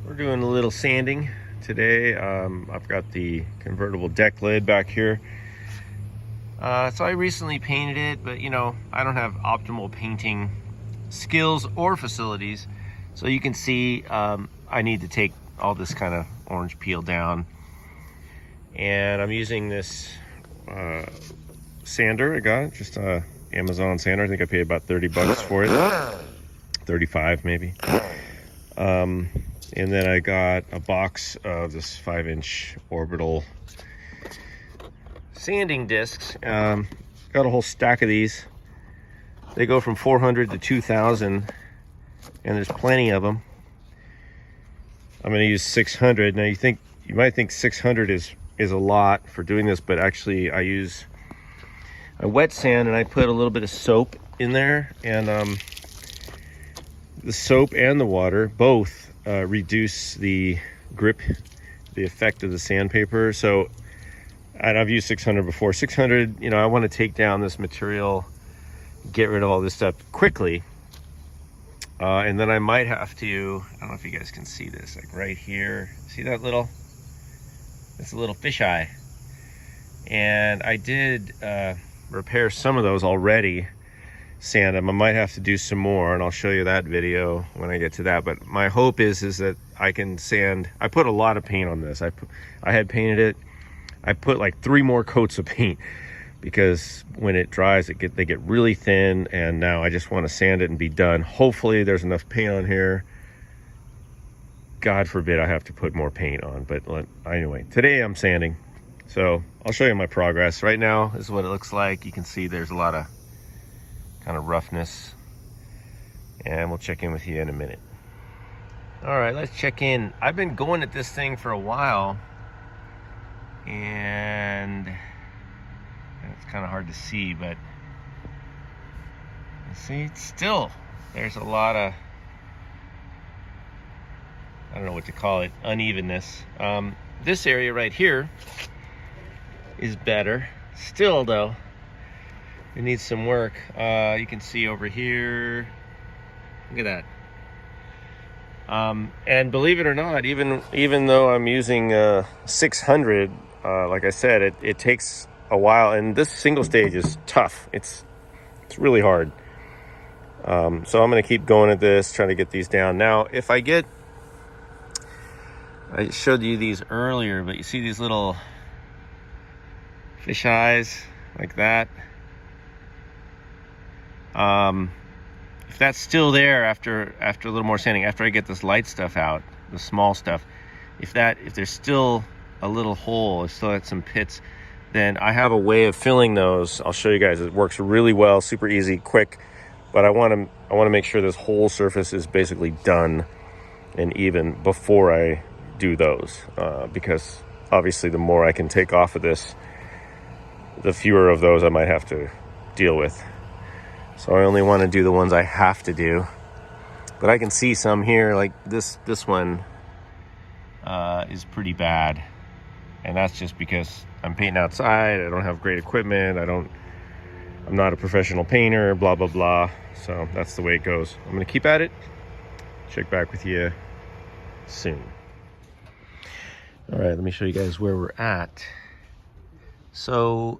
We're doing a little sanding today. I've got the convertible deck lid back here. So I recently painted it, but you know, I don't have optimal painting skills or facilities. So you can see I need to take all this kind of orange peel down. And I'm using this sander I got, just a Amazon sander. I think I paid about 30 bucks for it. 35 maybe. And then I got a box of this 5-inch orbital sanding discs. Got a whole stack of these. They go from 400 to 2,000, and there's plenty of them. I'm going to use 600. Now you might think 600 is a lot for doing this, but actually I use a wet sand and I put a little bit of soap in there, and the soap and the water both reduce the grip, the effect of the sandpaper. So, and I've used 600 before. 600, you know, I want to take down this material, get rid of all this stuff quickly. And then I might have to, I don't know if you guys can see this, like right here. See that little, it's a little fisheye. And I did repair some of those already. Sand them. I might have to do some more, and I'll show you that video when I get to that. But my hope is that I can sand. I put a lot of paint on this. I had painted it. I put like 3 more coats of paint because when it dries, they get really thin. And now I just want to sand it and be done. Hopefully, there's enough paint on here. God forbid I have to put more paint on. But anyway, today I'm sanding, so I'll show you my progress. Right now, this is what it looks like. You can see there's a lot of kind of roughness, and we'll check in with you in a minute. All right, let's check in. I've been going at this thing for a while, and it's kind of hard to see, but you see, still there's a lot of, I don't know what to call it, unevenness. This area right here is better. Still though, it needs some work. You can see over here, look at that. And believe it or not, even though I'm using 600, like I said, it takes a while, and this single stage is tough. It's really hard. So I'm gonna keep going at this, trying to get these down. Now, if I showed you these earlier, but you see these little fish eyes like that. If that's still there after a little more sanding, after I get this light stuff out, the small stuff, if there's still a little hole, it still has some pits, then I have a way of filling those. I'll show you guys. It works really well, super easy, quick, but I want to make sure this whole surface is basically done and even before I do those, because obviously the more I can take off of this, the fewer of those I might have to deal with. So I only want to do the ones I have to do. But I can see some here, like this one is pretty bad. And that's just because I'm painting outside, I don't have great equipment, I'm not a professional painter, blah, blah, blah. So that's the way it goes. I'm gonna keep at it. Check back with you soon. All right, let me show you guys where we're at. So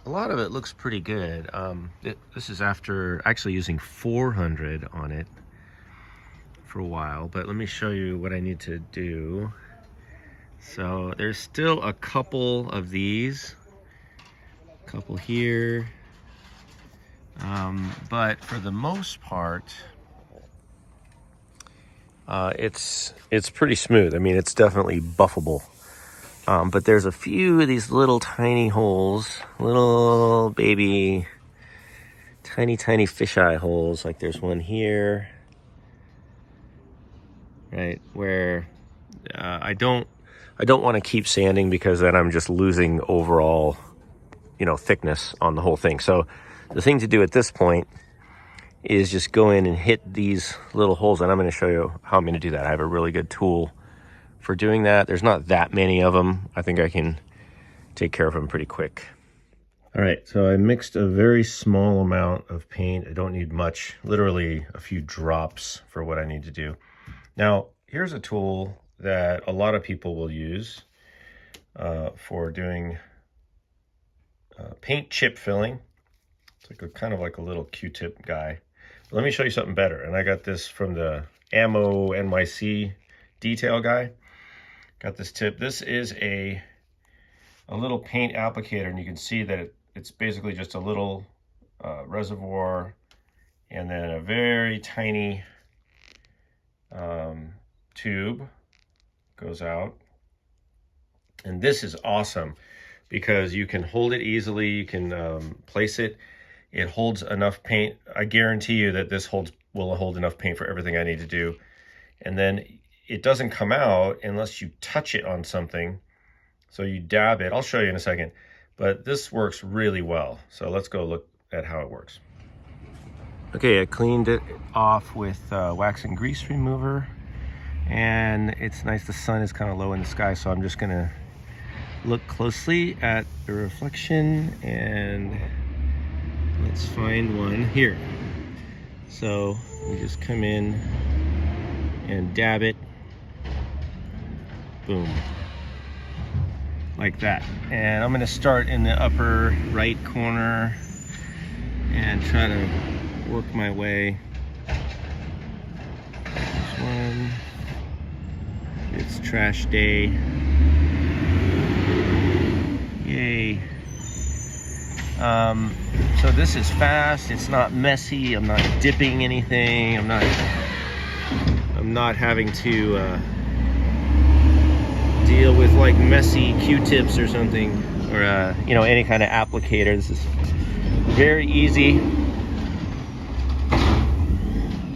a lot of it looks pretty good. This is after actually using 400 on it for a while, but let me show you what I need to do. So there's still a couple of these, a couple here, but for the most part, it's pretty smooth. I mean, it's definitely buffable. But there's a few of these little tiny holes, little baby, tiny fisheye holes. Like there's one here, right, where I don't want to keep sanding because then I'm just losing overall, thickness on the whole thing. So the thing to do at this point is just go in and hit these little holes, and I'm going to show you how I'm going to do that. I have a really good tool for doing that. There's not that many of them. I think I can take care of them pretty quick. All right, so I mixed a very small amount of paint. I don't need much, literally a few drops for what I need to do. Now, here's a tool that a lot of people will use for doing paint chip filling. It's like kind of like a little Q-tip guy. But let me show you something better. And I got this from the Ammo NYC detail guy. Got this tip. This is a little paint applicator, and you can see that it's basically just a little reservoir and then a very tiny tube goes out. And this is awesome because you can hold it easily. You can place it. It holds enough paint. I guarantee you that this will hold enough paint for everything I need to do. And then it doesn't come out unless you touch it on something. So you dab it. I'll show you in a second. But this works really well. So let's go look at how it works. Okay, I cleaned it off with wax and grease remover. And it's nice, the sun is kind of low in the sky, so I'm just gonna look closely at the reflection, and let's find one here. So we just come in and dab it, boom, like that. And I'm gonna start in the upper right corner and try to work my way. This one, it's trash day. Yay. So this is fast, it's not messy, I'm not dipping anything, I'm not having to deal with like messy Q-tips or something, or you know, any kind of applicator. This is very easy.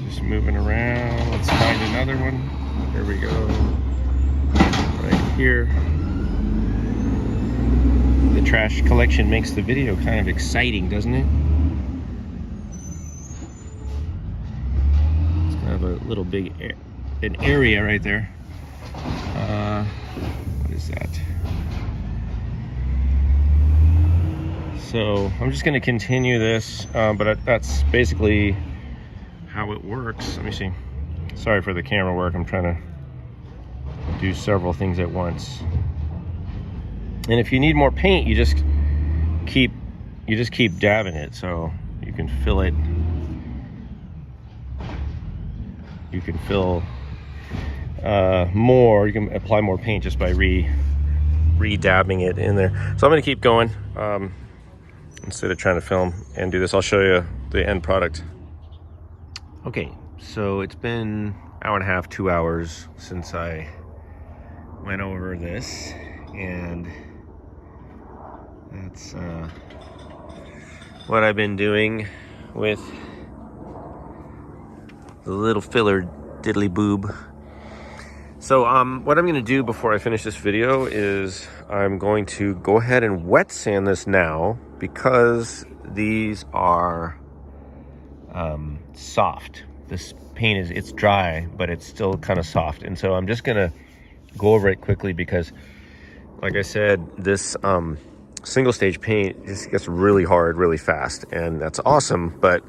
Just moving around. Let's find another one. There we go. Right here. The trash collection makes the video kind of exciting, doesn't it? It's kind of a little big an area right there. What is that? So I'm just going to continue this, but that's basically how it works. Let me see. Sorry for the camera work. I'm trying to do several things at once. And if you need more paint, you just keep dabbing it, so you can fill it. You can fill more. You can apply more paint just by re-dabbing it in there. So I'm going to keep going instead of trying to film and do this. I'll show you the end product. Okay, so it's been an hour and a half, 2 hours since I went over this, and that's what I've been doing with the little filler diddly boob. So what I'm going to do before I finish this video is I'm going to go ahead and wet sand this now, because these are soft. This paint it's dry, but it's still kind of soft. And so I'm just going to go over it quickly because, like I said, this single stage paint just gets really hard really fast, and that's awesome, but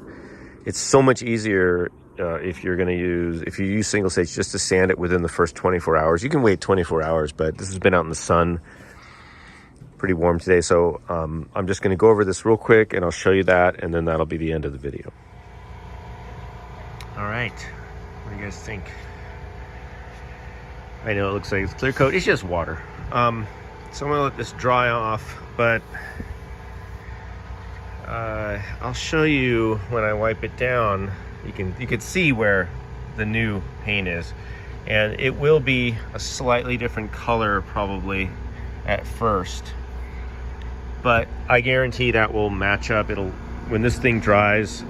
it's so much easier if you use single stage, just to sand it within the first 24 hours. You can wait 24 hours, but this has been out in the sun, pretty warm today. So I'm just going to go over this real quick, and I'll show you that, and then that'll be the end of the video. All right, what do you guys think? I know it looks like it's clear coat. It's just water. So I'm gonna let this dry off, but I'll show you when I wipe it down. You can see where the new paint is, and it will be a slightly different color probably at first, but I guarantee that will match up. When this thing dries,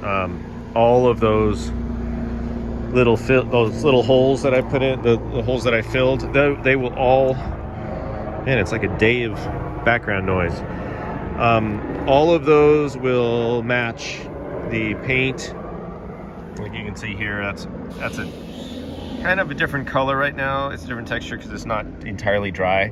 all of those little holes that I put in, the holes that I filled, they will all, man, it's like a day of background noise. All of those will match the paint. Like you can see here, that's a kind of a different color right now. It's a different texture because it's not entirely dry.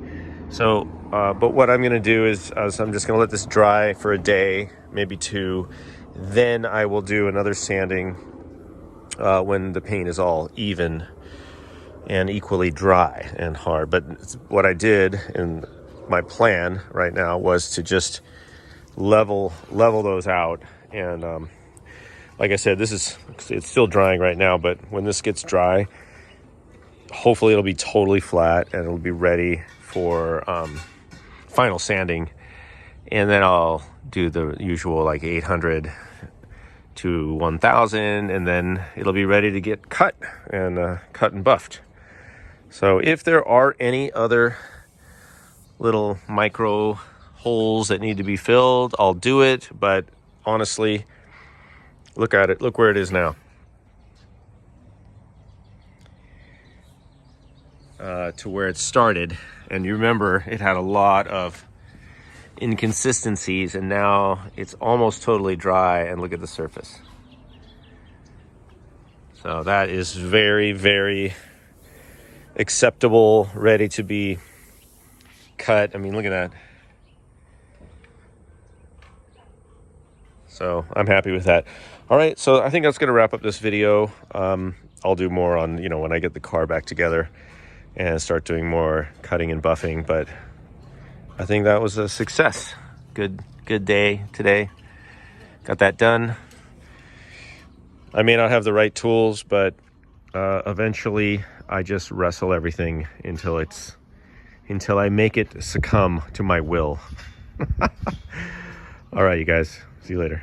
So, but what I'm gonna do is, so I'm just gonna let this dry for a day, maybe two. Then I will do another sanding when the paint is all even. and equally dry and hard. But what I did in my plan right now was to just level those out. And like I said, it's still drying right now, but when this gets dry, hopefully it'll be totally flat and it'll be ready for final sanding. And then I'll do the usual like 800 to 1000, and then it'll be ready to get cut and buffed. So if there are any other little micro holes that need to be filled, I'll do it. But honestly, look at it. Look where it is now. To where it started. And you remember it had a lot of inconsistencies, and now it's almost totally dry, and look at the surface. So that is very, very acceptable, ready to be cut. I mean, look at that. So I'm happy with that. All right, so I think that's going to wrap up this video. I'll do more on, when I get the car back together and start doing more cutting and buffing. But I think that was a success. Good day today. Got that done. I may not have the right tools, but eventually I just wrestle everything until I make it succumb to my will. All right, you guys. See you later.